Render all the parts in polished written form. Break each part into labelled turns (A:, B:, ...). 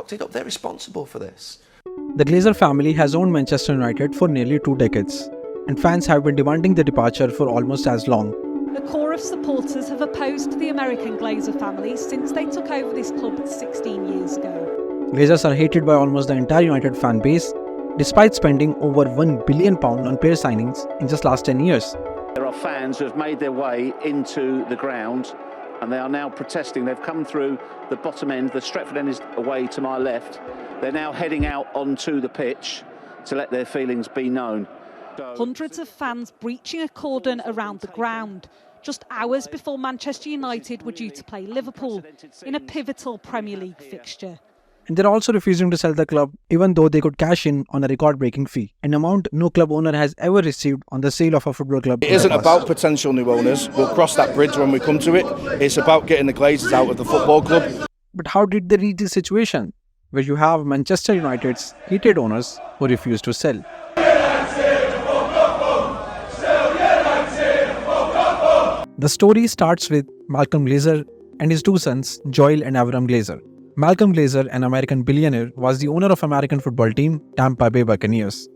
A: chalked it up. They're responsible for this.
B: The Glazer family has owned Manchester United for nearly 2 decades, and fans have been demanding their departure for almost as long.
C: A core of supporters have opposed the American Glazer family since they took over this club 16 years ago.
B: Glazers are hated by almost the entire United fan base, despite spending over £1 billion on player signings in just last 10 years.
D: There are fans who have made their way into the ground and they are now protesting. They've come through the bottom end. The Stretford end is away to my left. They're now heading out onto the pitch to let their feelings be known.
C: Hundreds of fans breaching a cordon around the ground, just hours before Manchester United were due to play Liverpool in a pivotal Premier League fixture.
B: And they're also refusing to sell the club even though they could cash in on a record-breaking fee, an amount no club owner has ever received on the sale of a football club.
E: It isn't about potential new owners. We'll cross that bridge when we come to it. It's about getting the Glazers out of the football club.
B: But how did they reach this situation, where you have Manchester United's hated owners who refuse to sell? The story starts with Malcolm Glazer and his 2 sons, Joel and Avram Glazer. Malcolm Glazer, an American billionaire, was the owner of American football team Tampa Bay Buccaneers.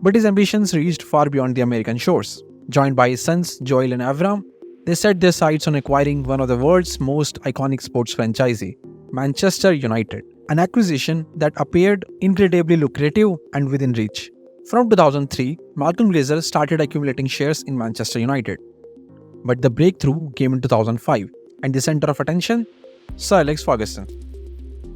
B: But his ambitions reached far beyond the American shores. Joined by his sons, Joel and Avram, they set their sights on acquiring one of the world's most iconic sports franchise, Manchester United, an acquisition that appeared incredibly lucrative and within reach. From 2003, Malcolm Glazer started accumulating shares in Manchester United. But the breakthrough came in 2005, and the center of attention? Sir Alex Ferguson.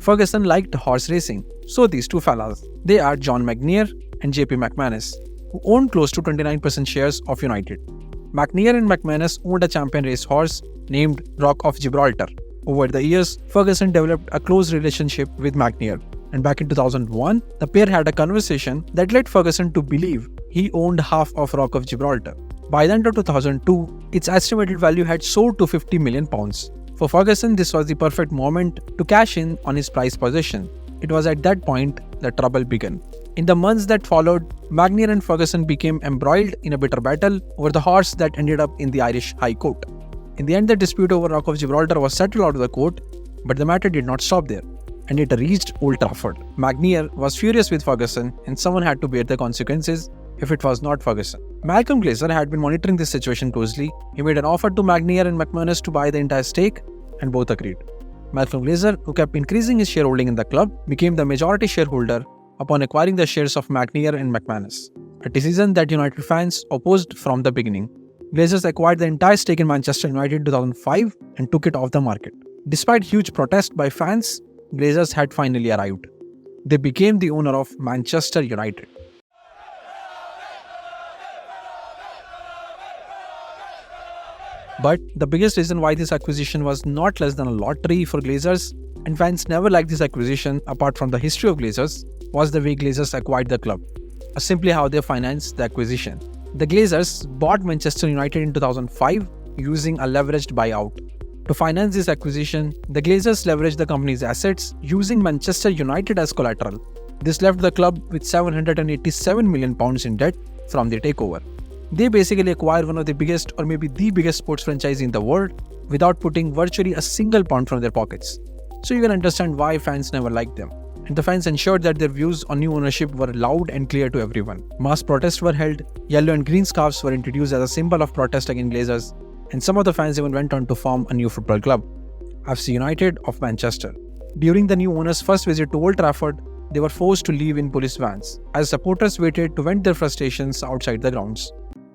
B: Ferguson liked horse racing, so these 2 fellas, they are John McNair and JP McManus, who owned close to 29% shares of United. McNair and McManus owned a champion racehorse named Rock of Gibraltar. Over the years, Ferguson developed a close relationship with McNair, and back in 2001, the pair had a conversation that led Ferguson to believe he owned half of Rock of Gibraltar. By the end of 2002, its estimated value had soared to £50 million. For Ferguson, this was the perfect moment to cash in on his prized possession. It was at that point that trouble began. In the months that followed, McNair and Ferguson became embroiled in a bitter battle over the horse that ended up in the Irish High Court. In the end, the dispute over Rock of Gibraltar was settled out of the court, but the matter did not stop there, and it reached Old Trafford. McNair was furious with Ferguson, and someone had to bear the consequences if it was not Ferguson. Malcolm Glazer had been monitoring this situation closely. He made an offer to McNair and McManus to buy the entire stake, and both agreed. Malcolm Glazer, who kept increasing his shareholding in the club, became the majority shareholder upon acquiring the shares of McNair and McManus, a decision that United fans opposed from the beginning. Glazers acquired the entire stake in Manchester United in 2005 and took it off the market. Despite huge protest by fans, Glazers had finally arrived. They became the owner of Manchester United. But the biggest reason why this acquisition was not less than a lottery for Glazers, and fans never liked this acquisition apart from the history of Glazers, was the way Glazers acquired the club, or simply how they financed the acquisition. The Glazers bought Manchester United in 2005 using a leveraged buyout. To finance this acquisition, the Glazers leveraged the company's assets using Manchester United as collateral. This left the club with £787 million in debt from the takeover. They basically acquired one of the biggest or maybe the biggest sports franchise in the world without putting virtually a single pound from their pockets. So you can understand why fans never liked them. And the fans ensured that their views on new ownership were loud and clear to everyone. Mass protests were held, yellow and green scarves were introduced as a symbol of protest against Glazers, and some of the fans even went on to form a new football club, FC United of Manchester. During the new owner's first visit to Old Trafford, they were forced to leave in police vans, as supporters waited to vent their frustrations outside the grounds.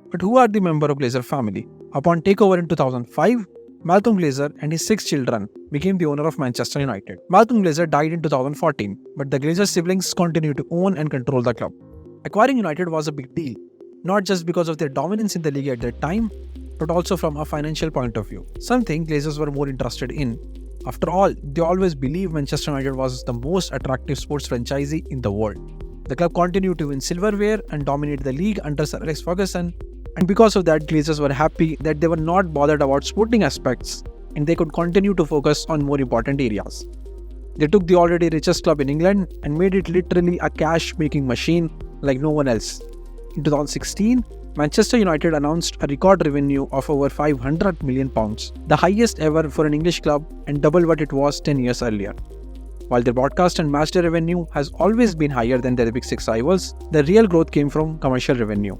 B: But who are the members of Glazer family? Upon takeover in 2005, Malcolm Glazer and his 6 children became the owner of Manchester United. Malcolm Glazer died in 2014, but the Glazer siblings continued to own and control the club. Acquiring United was a big deal, not just because of their dominance in the league at that time, but also from a financial point of view, something Glazers were more interested in. After all, they always believed Manchester United was the most attractive sports franchise in the world. The club continued to win silverware and dominate the league under Sir Alex Ferguson, and because of that, Glazers were happy that they were not bothered about sporting aspects and they could continue to focus on more important areas. They took the already richest club in England and made it literally a cash-making machine like no one else. In 2016, Manchester United announced a record revenue of over £500 million, the highest ever for an English club and double what it was 10 years earlier. While their broadcast and matchday revenue has always been higher than their big six rivals, the real growth came from commercial revenue.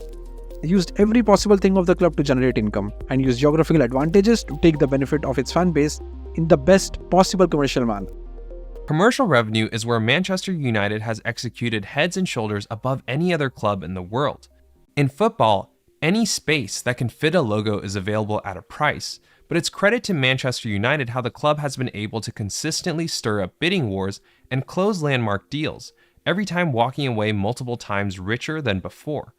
B: They used every possible thing of the club to generate income and used geographical advantages to take the benefit of its fan base in the best possible commercial manner.
F: Commercial revenue is where Manchester United has executed heads and shoulders above any other club in the world. In football, any space that can fit a logo is available at a price, but it's credit to Manchester United how the club has been able to consistently stir up bidding wars and close landmark deals, every time walking away multiple times richer than before.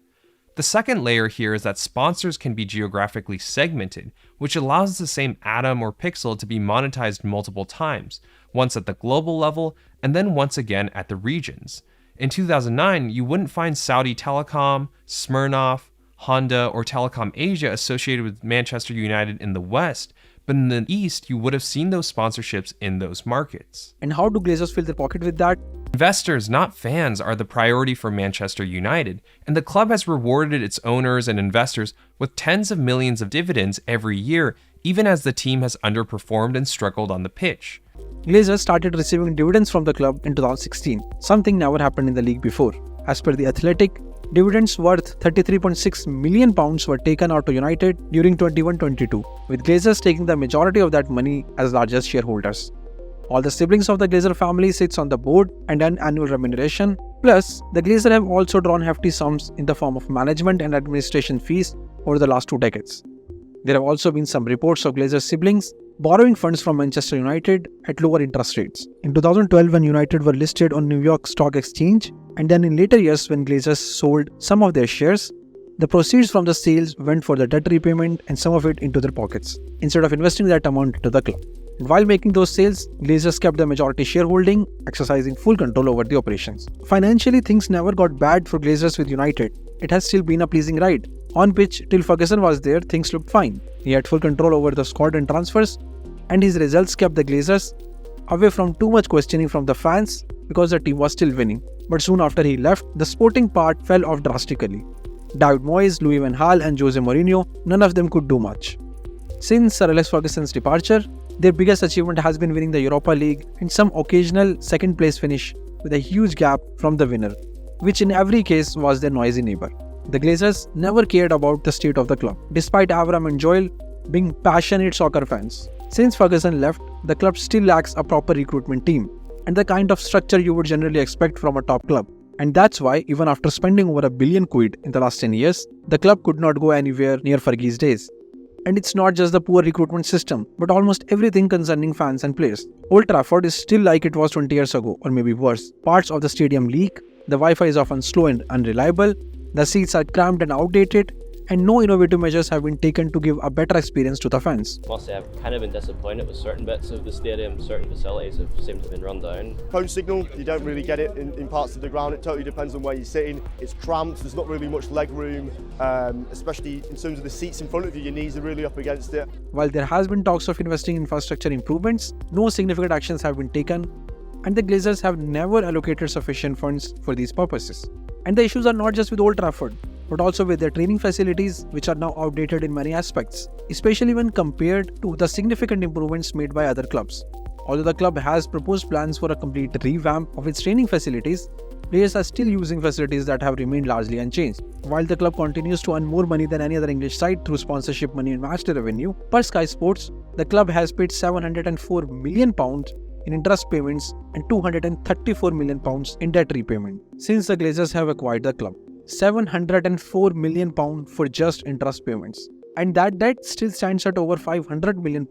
F: The second layer here is that sponsors can be geographically segmented, which allows the same atom or pixel to be monetized multiple times, once at the global level and then once again at the regions. In 2009, you wouldn't find Saudi Telecom, Smirnoff, Honda, or Telecom Asia associated with Manchester United in the West, but in the East, you would have seen those sponsorships in those markets.
B: And how do Glazers fill their pocket with that?
F: Investors, not fans, are the priority for Manchester United, and the club has rewarded its owners and investors with tens of millions of dividends every year, even as the team has underperformed and struggled on the pitch.
B: Glazers started receiving dividends from the club in 2016, something never happened in the league before. As per The Athletic, dividends worth £33.6 million were taken out to United during 21-22, with Glazers taking the majority of that money as largest shareholders. All the siblings of the Glazer family sits on the board and an annual remuneration. Plus, the Glazer have also drawn hefty sums in the form of management and administration fees over the last 2 decades. There have also been some reports of Glazer siblings borrowing funds from Manchester United at lower interest rates. In 2012, when United were listed on New York Stock Exchange, and then in later years when Glazers sold some of their shares, the proceeds from the sales went for the debt repayment and some of it into their pockets, instead of investing that amount into the club. While making those sales, Glazers kept their majority shareholding, exercising full control over the operations. Financially, things never got bad for Glazers with United. It has still been a pleasing ride. On pitch, till Ferguson was there, things looked fine. He had full control over the squad and transfers, and his results kept the Glazers away from too much questioning from the fans because the team was still winning. But soon after he left, the sporting part fell off drastically. David Moyes, Louis van Gaal and Jose Mourinho, none of them could do much. Since Sir Alex Ferguson's departure, their biggest achievement has been winning the Europa League and some occasional second place finish with a huge gap from the winner, which in every case was their noisy neighbour. The Glazers never cared about the state of the club, despite Avram and Joel being passionate soccer fans. Since Ferguson left, the club still lacks a proper recruitment team and the kind of structure you would generally expect from a top club. And that's why, even after spending over £1 billion in the last 10 years, the club could not go anywhere near Fergie's days. And it's not just the poor recruitment system, but almost everything concerning fans and players. Old Trafford is still like it was 20 years ago, or maybe worse. Parts of the stadium leak, the Wi-Fi is often slow and unreliable, the seats are cramped and outdated, and no innovative measures have been taken to give a better experience to the fans.
G: I must say I've kind of been disappointed with certain bits of the stadium. Certain facilities have seemed to have been run down.
H: Phone signal, you don't really get it in parts of the ground. It totally depends on where you're sitting. It's cramped, there's not really much leg room, especially in terms of the seats in front of you. Your knees are really up against it.
B: While there has been talks of investing in infrastructure improvements, no significant actions have been taken, and the Glazers have never allocated sufficient funds for these purposes. And the issues are not just with Old Trafford, but also with their training facilities, which are now outdated in many aspects, especially when compared to the significant improvements made by other clubs. Although the club has proposed plans for a complete revamp of its training facilities, players are still using facilities that have remained largely unchanged. While the club continues to earn more money than any other English side through sponsorship money and matchday revenue, per Sky Sports, the club has paid £704 million in interest payments and £234 million in debt repayment since the Glazers have acquired the club. £704 million for just interest payments. And that debt still stands at over £500 million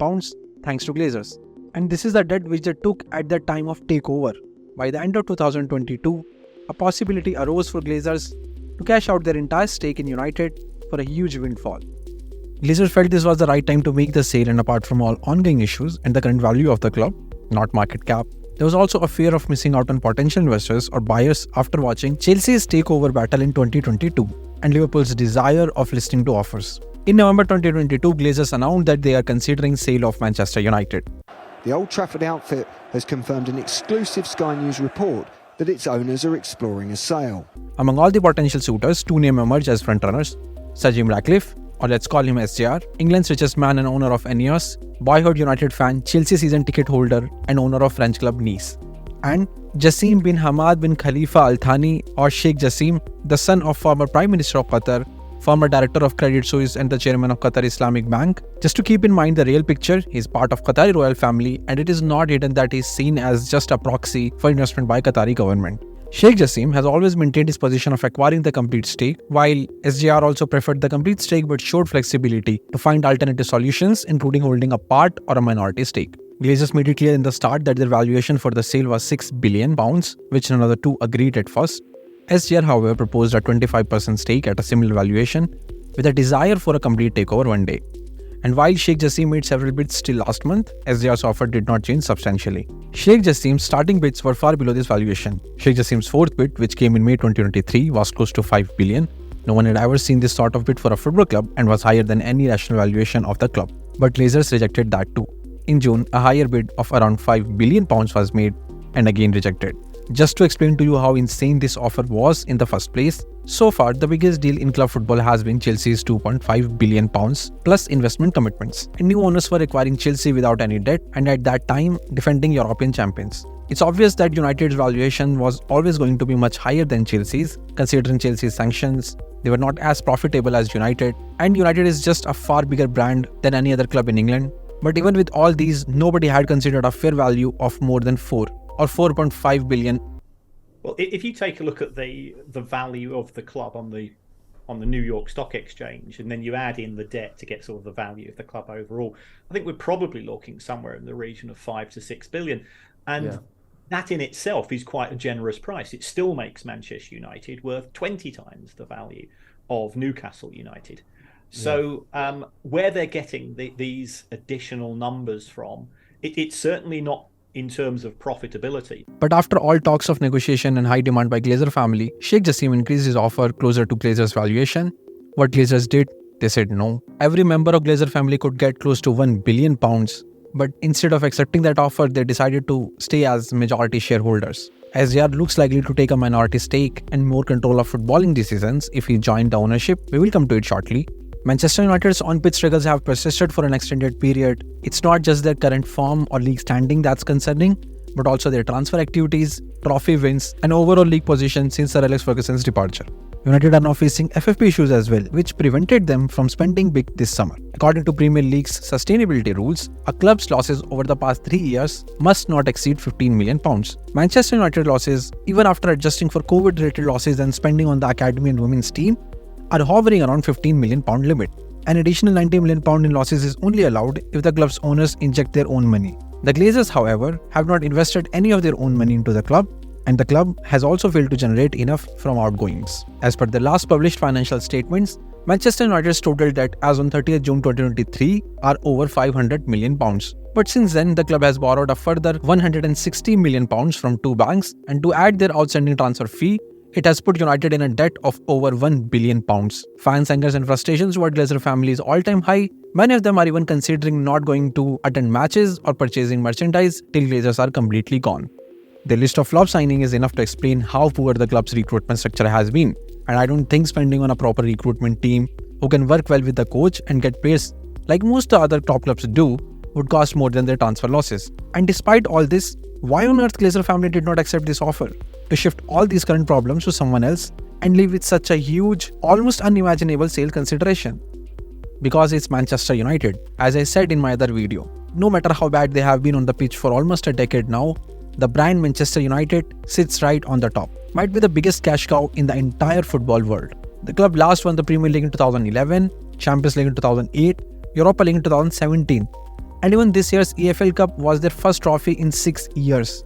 B: thanks to Glazers. And this is the debt which they took at the time of takeover. By the end of 2022, a possibility arose for Glazers to cash out their entire stake in United for a huge windfall. Glazers felt this was the right time to make the sale, and apart from all ongoing issues and the current value of the club, not market cap, there was also a fear of missing out on potential investors or buyers after watching Chelsea's takeover battle in 2022 and Liverpool's desire of listening to offers. In November 2022, Glazers announced that they are considering sale of Manchester United.
I: The Old Trafford outfit has confirmed an exclusive Sky News report that its owners are exploring a sale.
B: Among all the potential suitors, 2 names emerged as frontrunners: Sir Jim Ratcliffe, or let's call him SJR, England's richest man and owner of Ineos, boyhood United fan, Chelsea season ticket holder and owner of French club Nice. And Jassim bin Hamad bin Khalifa Al Thani, or Sheikh Jassim, the son of former Prime Minister of Qatar, former director of Credit Suisse and the chairman of Qatar Islamic Bank. Just to keep in mind the real picture, he is part of Qatari royal family, and it is not hidden that he is seen as just a proxy for investment by Qatari government. Sheikh Jassim has always maintained his position of acquiring the complete stake, while SJR also preferred the complete stake but showed flexibility to find alternative solutions, including holding a part or a minority stake. Glazers made it clear in the start that their valuation for the sale was £6 billion, which none of the two agreed at first. SJR, however, proposed a 25% stake at a similar valuation, with a desire for a complete takeover one day. And while Sheikh Jassim made several bids till last month, SJR's offer did not change substantially. Sheikh Jassim's starting bids were far below this valuation. Sheikh Jassim's fourth bid, which came in May 2023, was close to £5 billion. No one had ever seen this sort of bid for a football club and was higher than any rational valuation of the club. But Glazers rejected that too. In June, a higher bid of around £5 billion was made and again rejected. Just to explain to you how insane this offer was in the first place, so far the biggest deal in club football has been Chelsea's £2.5 billion plus investment commitments. And new owners were acquiring Chelsea without any debt and at that time defending European champions. It's obvious that United's valuation was always going to be much higher than Chelsea's, considering Chelsea's sanctions. They were not as profitable as United, and United is just a far bigger brand than any other club in England. But even with all these, nobody had considered a fair value of more than 4 or 4.5 billion.
J: Well, if you take a look at the value of the club on the New York Stock Exchange, and then you add in the debt to get sort of the value of the club overall, I think we're probably looking somewhere in the region of 5 to 6 billion. And that in itself is quite a generous price. It still makes Manchester United worth 20 times the value of Newcastle United. So where they're getting these additional numbers from, it's certainly not in terms of profitability.
B: But after all talks of negotiation and high demand by Glazer family, Sheikh Jassim increased his offer closer to Glazer's valuation. What Glazers did? They said no. Every member of Glazer family could get close to £1 billion, but instead of accepting that offer, they decided to stay as majority shareholders. SJR looks likely to take a minority stake and more control of footballing decisions if he joined the ownership. We will come to it shortly. Manchester United's on-pitch struggles have persisted for an extended period. It's not just their current form or league standing that's concerning, but also their transfer activities, trophy wins, and overall league position since Sir Alex Ferguson's departure. United are now facing FFP issues as well, which prevented them from spending big this summer. According to Premier League's sustainability rules, a club's losses over the past 3 years must not exceed £15 million. Manchester United losses, even after adjusting for COVID-related losses and spending on the academy and women's team, are hovering around £15 million limit. An additional £90 million in losses is only allowed if the club's owners inject their own money. The Glazers, however, have not invested any of their own money into the club, and the club has also failed to generate enough from outgoings. As per the last published financial statements, Manchester United's total debt as on 30th June 2023 are over £500 million. But since then, the club has borrowed a further £160 million from 2 banks, and to add their outstanding transfer fee, it has put United in a debt of over £1 billion. Fans' anger and frustrations toward Glazer family's all-time high. Many of them are even considering not going to attend matches or purchasing merchandise till Glazers are completely gone. The list of flop signing is enough to explain how poor the club's recruitment structure has been, and I don't think spending on a proper recruitment team who can work well with the coach and get players like most other top clubs do would cost more than their transfer losses. And despite all this, why on earth Glazer family did not accept this offer to shift all these current problems to someone else and leave with such a huge, almost unimaginable sale consideration? Because it's Manchester United. As I said in my other video, no matter how bad they have been on the pitch for almost a decade now, the brand Manchester United sits right on the top. Might be the biggest cash cow in the entire football world. The club last won the Premier League in 2011, Champions League in 2008, Europa League in 2017, and even this year's EFL Cup was their first trophy in 6 years.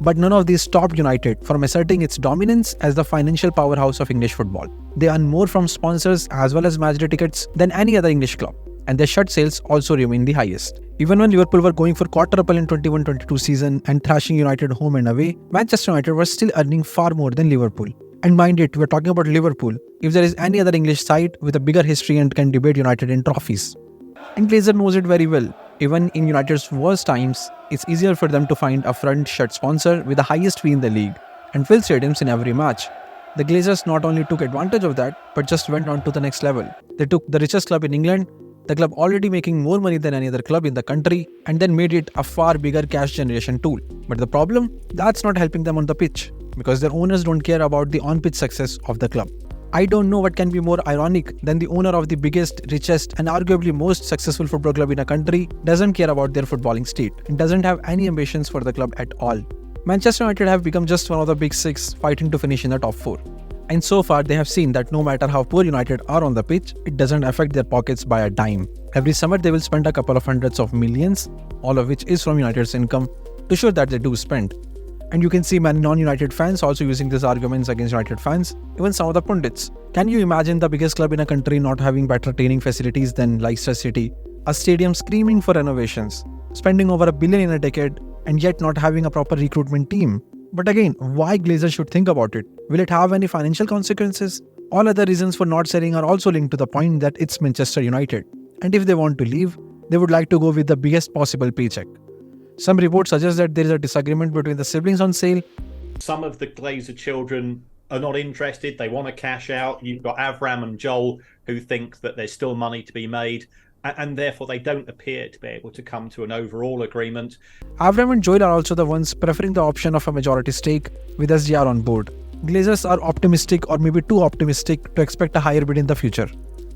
B: But none of these stopped United from asserting its dominance as the financial powerhouse of English football. They earn more from sponsors as well as matchday tickets than any other English club, and their shirt sales also remain the highest. Even when Liverpool were going for quadruple in 21-22 season and thrashing United home and away, Manchester United was still earning far more than Liverpool. And mind it, we're talking about Liverpool, if there is any other English side with a bigger history and can debate United in trophies. And Glazer knows it very well. Even in United's worst times, it's easier for them to find a front shirt sponsor with the highest fee in the league and fill stadiums in every match. The Glazers not only took advantage of that, but just went on to the next level. They took the richest club in England the club already making more money than any other club in the country, and then made it a far bigger cash generation tool. But the problem? That's not helping them on the pitch, because their owners don't care about the on-pitch success of the club. I don't know what can be more ironic than the owner of the biggest, richest and arguably most successful football club in a country doesn't care about their footballing state and doesn't have any ambitions for the club at all. Manchester United have become just one of the big six fighting to finish in the top 4. And so far they have seen that no matter how poor United are on the pitch, it doesn't affect their pockets by a dime. Every summer they will spend a couple of hundreds of millions, all of which is from United's income, to show that they do spend. And you can see many non-United fans also using these arguments against United fans, even some of the pundits. Can you imagine the biggest club in a country not having better training facilities than Leicester City, a stadium screaming for renovations, spending over $1 billion in a decade, and yet not having a proper recruitment team? But again, why Glazers should think about it? Will it have any financial consequences? All other reasons for not selling are also linked to the point that it's Manchester United. And if they want to leave, they would like to go with the biggest possible paycheck. Some reports suggest that there is a disagreement between the siblings on sale.
J: Some of the Glazer children are not interested. They want to cash out. You've got Avram and Joel who think that there's still money to be made, and therefore they don't appear to be able to come to an overall agreement.
B: Avram and Joel are also the ones preferring the option of a majority stake with SGR on board. Glazers are optimistic, or maybe too optimistic, to expect a higher bid in the future.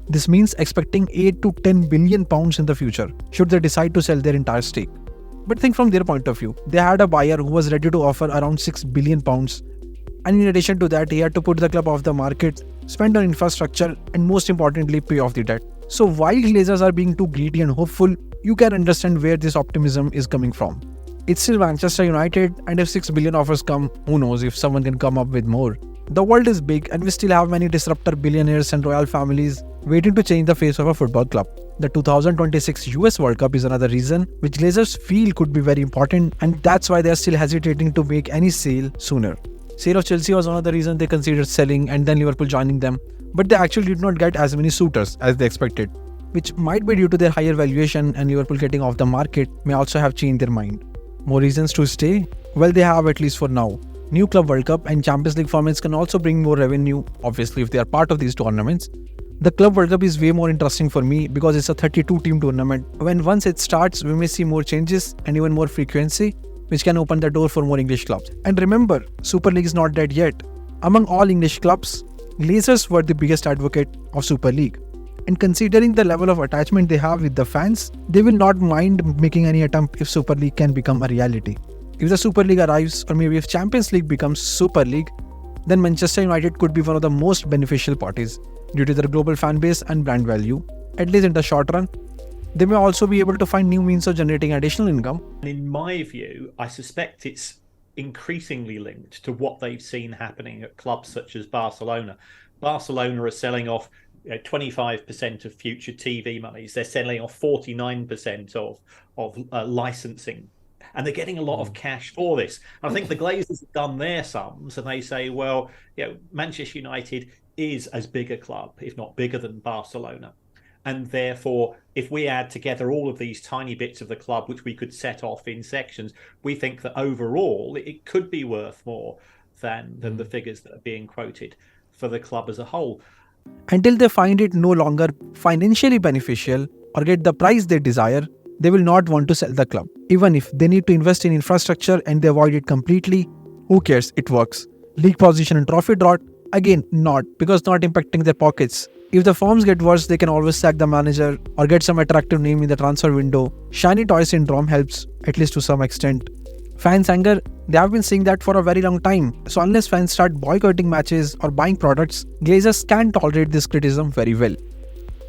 B: This means expecting 8 to 10 billion pounds in the future, should they decide to sell their entire stake. But think from their point of view. They had a buyer who was ready to offer around 6 billion pounds. And in addition to that, he had to put the club off the market, spend on infrastructure, and most importantly, pay off the debt. So while Glazers are being too greedy and hopeful, you can understand where this optimism is coming from. It's still Manchester United, and if 6 billion offers come, who knows if someone can come up with more. The world is big, and we still have many disruptor billionaires and royal families waiting to change the face of a football club. The 2026 US World Cup is another reason which Glazers feel could be very important, and that's why they are still hesitating to make any sale sooner. Sale of Chelsea was one of the reasons they considered selling, and then Liverpool joining them, but they actually did not get as many suitors as they expected, which might be due to their higher valuation, and Liverpool getting off the market may also have changed their mind. More reasons to stay? Well, they have, at least for now. New Club World Cup and Champions League formats can also bring more revenue, obviously if they are part of these tournaments. The Club World Cup is way more interesting for me because it's a 32-team tournament. When once it starts, we may see more changes and even more frequency, which can open the door for more English clubs. And remember, Super League is not dead yet. Among all English clubs, Glazers were the biggest advocate of Super League. And considering the level of attachment they have with the fans, they will not mind making any attempt if Super League can become a reality. If the Super League arrives, or maybe if Champions League becomes Super League, then Manchester United could be one of the most beneficial parties due to their global fan base and brand value, at least in the short run. They may also be able to find new means of generating additional income.
J: In my view, I suspect it's increasingly linked to what they've seen happening at clubs such as Barcelona. Barcelona are selling off 25% of future TV monies. They're selling off 49% of licensing. And they're getting a lot of cash for this. And I think the Glazers have done their sums, and they say, well, Manchester United is as big a club, if not bigger than Barcelona. And therefore, if we add together all of these tiny bits of the club, which we could set off in sections, we think that overall it could be worth more than the figures that are being quoted for the club as a whole.
B: Until they find it no longer financially beneficial or get the price they desire, they will not want to sell the club. Even if they need to invest in infrastructure and they avoid it completely, who cares, it works. League position and trophy drought? Again, not, because not impacting their pockets. If the forms get worse, they can always sack the manager or get some attractive name in the transfer window. Shiny toy syndrome helps, at least to some extent. Fans' anger, they have been seeing that for a very long time. So unless fans start boycotting matches or buying products, Glazers can't tolerate this criticism very well.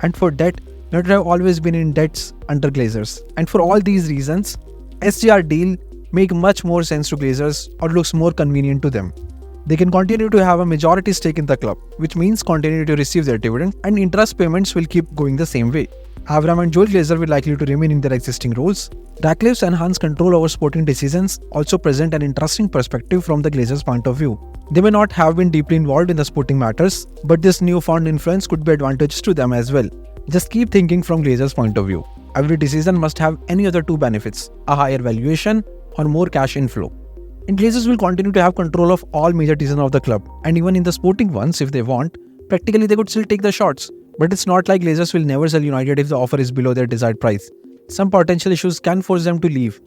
B: And for debt, United have always been in debts under Glazers. And for all these reasons, SGR deal make much more sense to Glazers or looks more convenient to them. They can continue to have a majority stake in the club, which means continue to receive their dividend, and interest payments will keep going the same way. Avram and Joel Glazer will likely to remain in their existing roles. Ratcliffe's enhanced control over sporting decisions also present an interesting perspective from the Glazers' point of view. They may not have been deeply involved in the sporting matters, but this newfound influence could be advantageous to them as well. Just keep thinking from Glazers' point of view. Every decision must have any other two benefits: a higher valuation or more cash inflow. And Glazers will continue to have control of all major decisions of the club, and even in the sporting ones if they want. Practically they could still take the shots, But it's not like Glazers will never sell United if the offer is below their desired price. Some potential issues can force them to leave.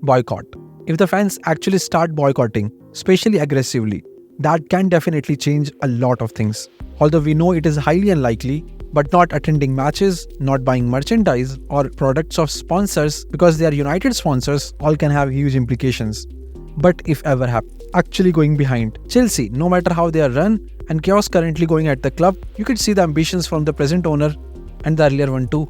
B: Boycott. If the fans actually start boycotting, especially aggressively, that can definitely change a lot of things. Although we know it is highly unlikely, but not attending matches, not buying merchandise or products of sponsors because they are United sponsors all can have huge implications. But if ever happen, actually going behind. Chelsea, no matter how they are run and chaos currently going at the club, you could see the ambitions from the present owner and the earlier one too.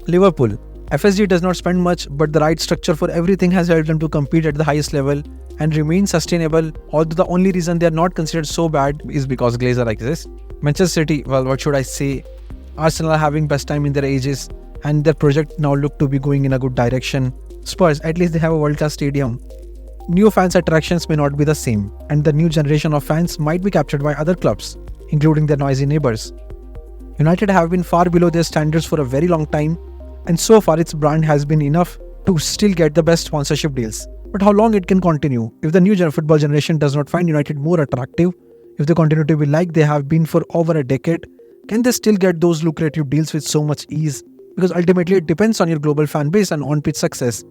B: Liverpool. FSG does not spend much, but the right structure for everything has helped them to compete at the highest level and remain sustainable, although the only reason they are not considered so bad is because Glazer exists. Manchester City, well, what should I say? Arsenal are having best time in their ages and their project now look to be going in a good direction. Spurs, at least they have a world-class stadium. New fans attractions may not be the same, and the new generation of fans might be captured by other clubs, including their noisy neighbours. United have been far below their standards for a very long time, and so far its brand has been enough to still get the best sponsorship deals. But how long it can continue? If the new football generation does not find United more attractive, if they continue to be like they have been for over a decade, can they still get those lucrative deals with so much ease? Because ultimately it depends on your global fan base and on-pitch success.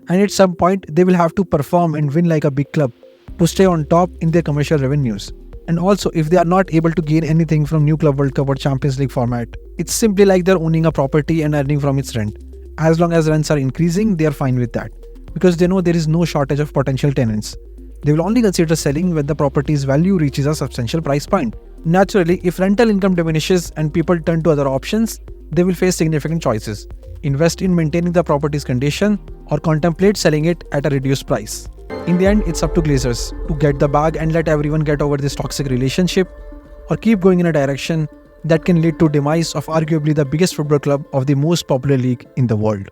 B: And at some point, they will have to perform and win like a big club to stay on top in their commercial revenues. And also, if they are not able to gain anything from new Club World Cup or Champions League format, it's simply like they're owning a property and earning from its rent. As long as rents are increasing, they are fine with that. Because they know there is no shortage of potential tenants. They will only consider selling when the property's value reaches a substantial price point. Naturally, if rental income diminishes and people turn to other options, they will face significant choices. Invest in maintaining the property's condition or contemplate selling it at a reduced price. In the end, it's up to Glazers to get the bag and let everyone get over this toxic relationship or keep going in a direction that can lead to demise of arguably the biggest football club of the most popular league in the world.